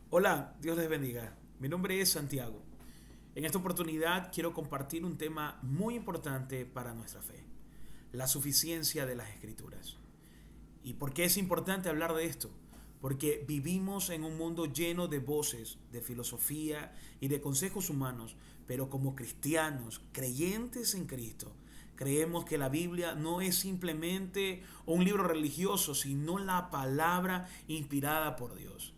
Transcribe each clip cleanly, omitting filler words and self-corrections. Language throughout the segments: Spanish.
Hola, Dios les bendiga. Mi nombre es Santiago. En esta oportunidad quiero compartir un tema muy importante para nuestra fe, la suficiencia de las Escrituras. ¿Y por qué es importante hablar de esto? Porque vivimos en un mundo lleno de voces, de filosofía y de consejos humanos, pero como cristianos, creyentes en Cristo, creemos que la Biblia no es simplemente un libro religioso, sino la palabra inspirada por Dios.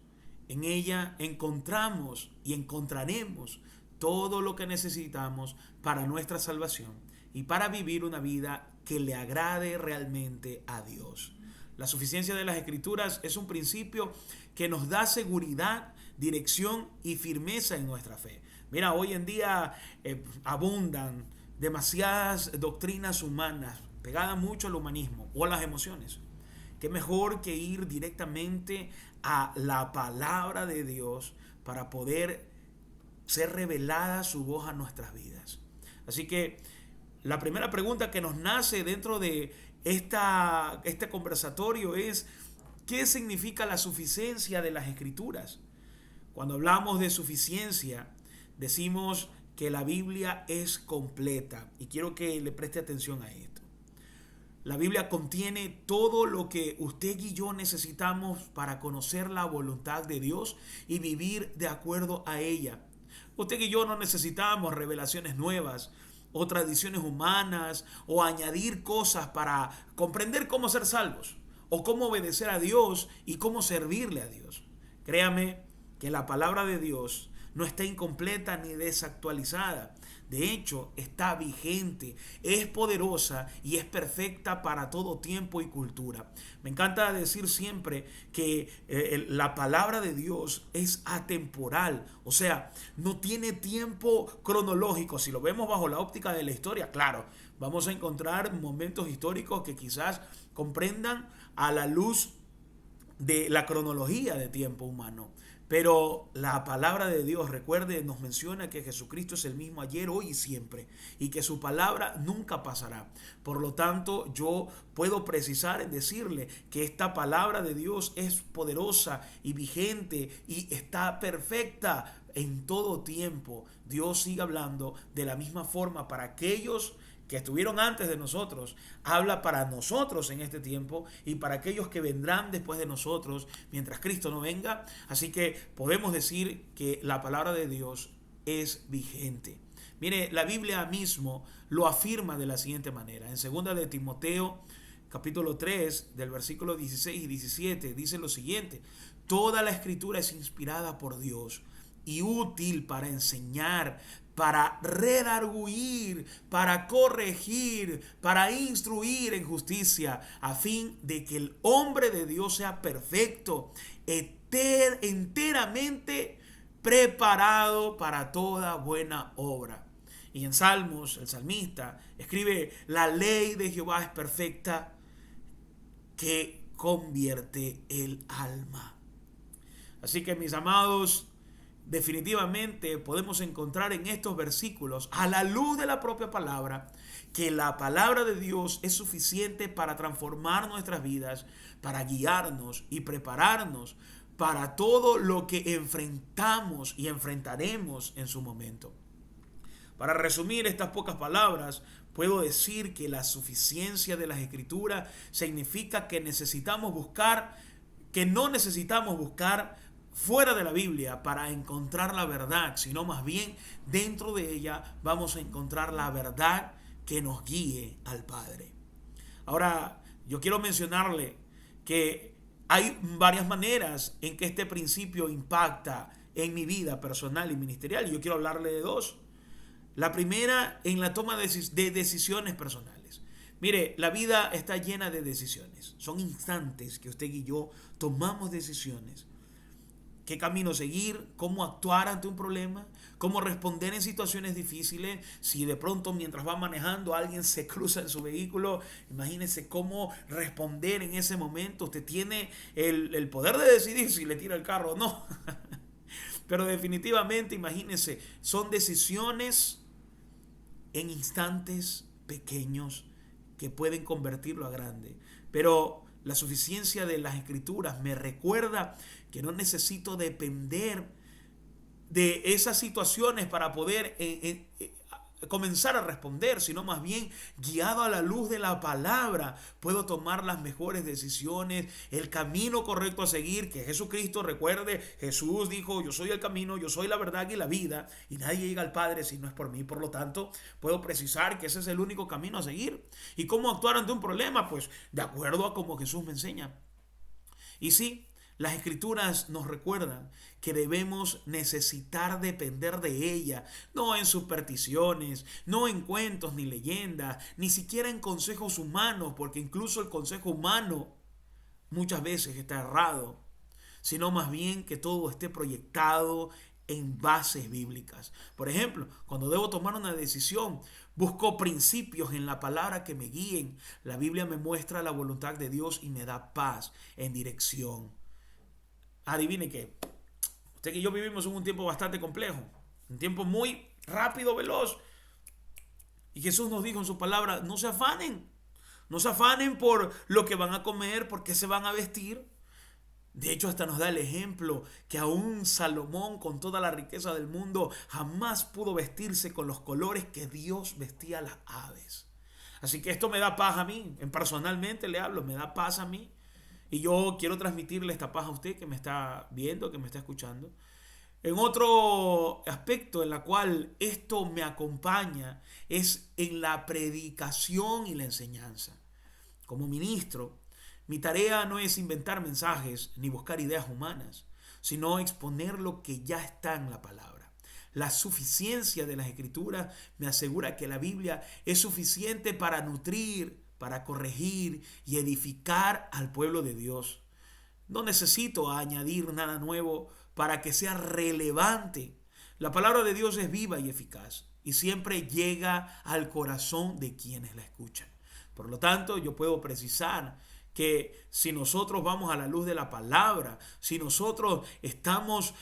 En ella encontramos y encontraremos todo lo que necesitamos para nuestra salvación y para vivir una vida que le agrade realmente a Dios. La suficiencia de las Escrituras es un principio que nos da seguridad, dirección y firmeza en nuestra fe. Mira, hoy en día abundan demasiadas doctrinas humanas pegadas mucho al humanismo o a las emociones. Qué mejor que ir directamente a la palabra de Dios para poder ser revelada su voz a nuestras vidas. Así que la primera pregunta que nos nace dentro de este conversatorio es: ¿qué significa la suficiencia de las Escrituras? Cuando hablamos de suficiencia, decimos que la Biblia es completa. Y quiero que le preste atención a esto. La Biblia contiene todo lo que usted y yo necesitamos para conocer la voluntad de Dios y vivir de acuerdo a ella. Usted y yo no necesitamos revelaciones nuevas o tradiciones humanas o añadir cosas para comprender cómo ser salvos o cómo obedecer a Dios y cómo servirle a Dios. Créame que la palabra de Dios no está incompleta ni desactualizada. De hecho, está vigente, es poderosa y es perfecta para todo tiempo y cultura. Me encanta decir siempre que la palabra de Dios es atemporal, o sea, no tiene tiempo cronológico. Si lo vemos bajo la óptica de la historia, claro, vamos a encontrar momentos históricos que quizás comprendan a la luz de la cronología de tiempo humano. Pero la palabra de Dios, recuerde, nos menciona que Jesucristo es el mismo ayer, hoy y siempre, y que su palabra nunca pasará. Por lo tanto, yo puedo precisar en decirle que esta palabra de Dios es poderosa y vigente y está perfecta en todo tiempo. Dios sigue hablando de la misma forma para aquellos que estuvieron antes de nosotros, habla para nosotros en este tiempo y para aquellos que vendrán después de nosotros mientras Cristo no venga. Así que podemos decir que la palabra de Dios es vigente. Mire, la Biblia mismo lo afirma de la siguiente manera. En 2 de Timoteo, capítulo 3, del versículo 16 y 17, dice lo siguiente: toda la escritura es inspirada por Dios y útil para enseñar, para redarguir, para corregir, para instruir en justicia, a fin de que el hombre de Dios sea perfecto, enteramente preparado para toda buena obra. Y en Salmos, el salmista escribe: la ley de Jehová es perfecta, que convierte el alma. Así que, mis amados, definitivamente podemos encontrar en estos versículos, a la luz de la propia palabra, que la palabra de Dios es suficiente para transformar nuestras vidas, para guiarnos y prepararnos para todo lo que enfrentamos y enfrentaremos en su momento. Para resumir estas pocas palabras, puedo decir que la suficiencia de las Escrituras significa que necesitamos buscar, que no necesitamos buscar fuera de la Biblia para encontrar la verdad, sino más bien dentro de ella vamos a encontrar la verdad que nos guíe al Padre. Ahora, yo quiero mencionarle que hay varias maneras en que este principio impacta en mi vida personal y ministerial, y yo quiero hablarle de dos. La primera, en la toma de decisiones personales. Mire, la vida está llena de decisiones. Son instantes que usted y yo tomamos decisiones. ¿Qué camino seguir? ¿Cómo actuar ante un problema? ¿Cómo responder en situaciones difíciles? Si de pronto mientras va manejando alguien se cruza en su vehículo, imagínese cómo responder en ese momento. Usted tiene el poder de decidir si le tira el carro o no. Pero definitivamente, imagínese, son decisiones en instantes pequeños que pueden convertirlo a grande. Pero La suficiencia de las Escrituras me recuerda que no necesito depender de esas situaciones para poder comenzar a responder, sino más bien guiado a la luz de la palabra puedo tomar las mejores decisiones, el camino correcto a seguir, que Jesucristo, recuerde, Jesús dijo: yo soy el camino, yo soy la verdad y la vida, y nadie llega al Padre si no es por mí. Por lo tanto, puedo precisar que ese es el único camino a seguir. ¿Y cómo actuar ante un problema? Pues de acuerdo a como Jesús me enseña. Y sí, las Escrituras nos recuerdan que debemos necesitar depender de ella, no en supersticiones, no en cuentos ni leyendas, ni siquiera en consejos humanos, porque incluso el consejo humano muchas veces está errado, sino más bien que todo esté proyectado en bases bíblicas. Por ejemplo, cuando debo tomar una decisión, busco principios en la palabra que me guíen. La Biblia me muestra la voluntad de Dios y me da paz en dirección. Adivine qué. Usted y yo vivimos en un tiempo bastante complejo, un tiempo muy rápido, veloz. Y Jesús nos dijo en su palabra: no se afanen. No se afanen por lo que van a comer, por qué se van a vestir. De hecho, hasta nos da el ejemplo que aún Salomón, con toda la riqueza del mundo, jamás pudo vestirse con los colores que Dios vestía a las aves. Así que esto me da paz a mí. Personalmente le hablo, me da paz a mí. Y yo quiero transmitirle esta paz a usted que me está viendo, que me está escuchando. En otro aspecto en la cual esto me acompaña es en la predicación y la enseñanza. Como ministro, mi tarea no es inventar mensajes ni buscar ideas humanas, sino exponer lo que ya está en la palabra. La suficiencia de las Escrituras me asegura que la Biblia es suficiente para nutrir, para corregir y edificar al pueblo de Dios. No necesito añadir nada nuevo para que sea relevante. La palabra de Dios es viva y eficaz y siempre llega al corazón de quienes la escuchan. Por lo tanto, yo puedo precisar que si nosotros vamos a la luz de la palabra, si nosotros estamos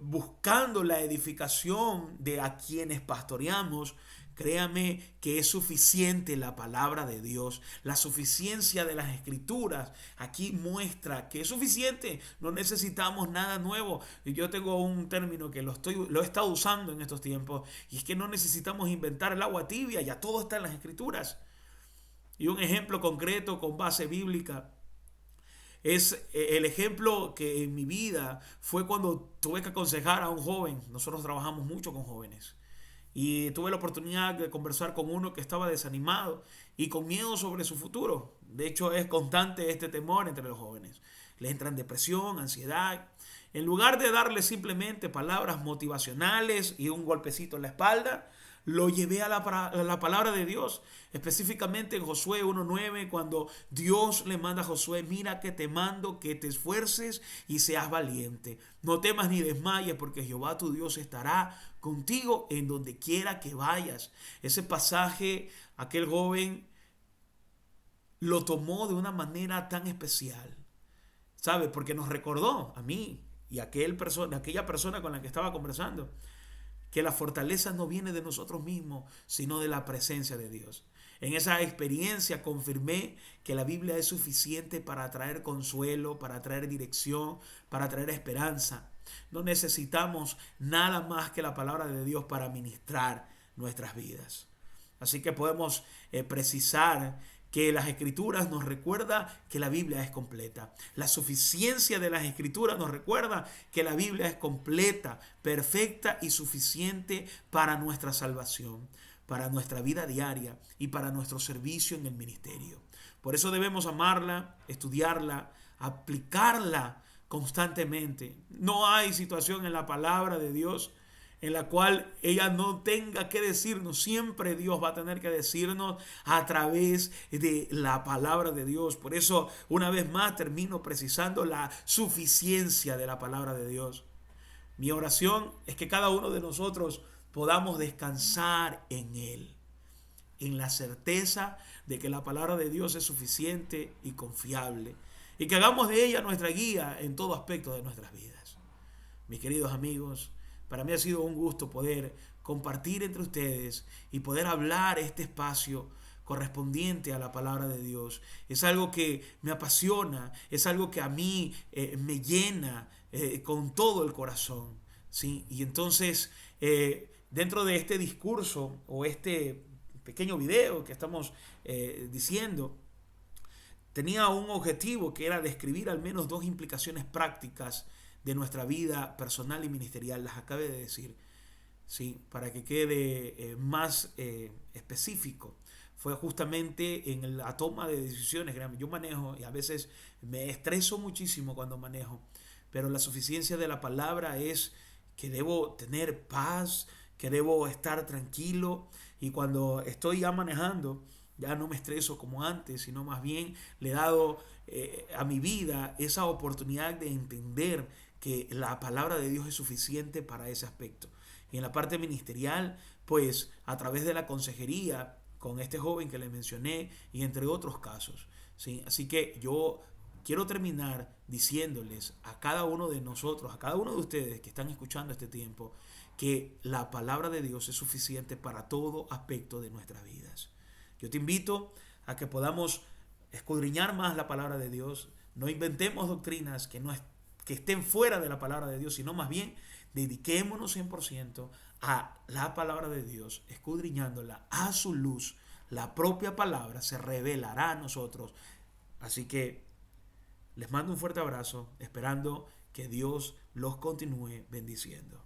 buscando la edificación de a quienes pastoreamos, créame que es suficiente la palabra de Dios. La suficiencia de las Escrituras aquí muestra que es suficiente. No necesitamos nada nuevo. Y yo tengo un término que lo he estado usando en estos tiempos, y es que no necesitamos inventar el agua tibia. Ya todo está en las Escrituras. Y un ejemplo concreto con base bíblica es el ejemplo que en mi vida fue cuando tuve que aconsejar a un joven. Nosotros trabajamos mucho con jóvenes. Y tuve la oportunidad de conversar con uno que estaba desanimado y con miedo sobre su futuro. De hecho, es constante este temor entre los jóvenes. Les entran depresión, ansiedad. En lugar de darle simplemente palabras motivacionales y un golpecito en la espalda, lo llevé a la palabra de Dios, específicamente en Josué 1:9, cuando Dios le manda a Josué: mira que te mando que te esfuerces y seas valiente. No temas ni desmayes, porque Jehová tu Dios estará contigo en donde quiera que vayas. Ese pasaje, aquel joven lo tomó de una manera tan especial, ¿sabe? Porque nos recordó a mí y a aquella persona con la que estaba conversando que la fortaleza no viene de nosotros mismos, sino de la presencia de Dios. En esa experiencia confirmé que la Biblia es suficiente para traer consuelo, para traer dirección, para traer esperanza. No necesitamos nada más que la palabra de Dios para ministrar nuestras vidas. Así que podemos precisar que las Escrituras nos recuerda que la Biblia es completa. La suficiencia de las Escrituras nos recuerda que la Biblia es completa, perfecta y suficiente para nuestra salvación, para nuestra vida diaria y para nuestro servicio en el ministerio. Por eso debemos amarla, estudiarla, aplicarla constantemente. No hay situación en la palabra de Dios en la cual ella no tenga que decirnos. Siempre Dios va a tener que decirnos a través de la palabra de Dios. Por eso, una vez más, termino precisando la suficiencia de la palabra de Dios. Mi oración es que cada uno de nosotros podamos descansar en Él, en la certeza de que la palabra de Dios es suficiente y confiable, y que hagamos de ella nuestra guía en todo aspecto de nuestras vidas. Mis queridos amigos, para mí ha sido un gusto poder compartir entre ustedes y poder hablar este espacio correspondiente a la palabra de Dios. Es algo que me apasiona, es algo que a mí me llena con todo el corazón. ¿Sí? Y entonces, dentro de este discurso o este pequeño video que estamos diciendo, tenía un objetivo que era describir al menos dos implicaciones prácticas de nuestra vida personal y ministerial. Las acabé de decir, ¿sí? Para que quede más específico. Fue justamente en la toma de decisiones. Yo manejo y a veces me estreso muchísimo cuando manejo, pero la suficiencia de la palabra es que debo tener paz, que debo estar tranquilo, y cuando estoy ya manejando ya no me estreso como antes, sino más bien le he dado a mi vida esa oportunidad de entender que la palabra de Dios es suficiente para ese aspecto. Y en la parte ministerial, pues a través de la consejería con este joven que le mencioné y entre otros casos, ¿sí? Así que yo quiero terminar diciéndoles a cada uno de nosotros, a cada uno de ustedes que están escuchando este tiempo, que la palabra de Dios es suficiente para todo aspecto de nuestras vidas. Yo te invito a que podamos escudriñar más la palabra de Dios, no inventemos doctrinas que estén fuera de la palabra de Dios, sino más bien dediquémonos 100% a la palabra de Dios, escudriñándola a su luz. La propia palabra se revelará a nosotros. Así que les mando un fuerte abrazo, esperando que Dios los continúe bendiciendo.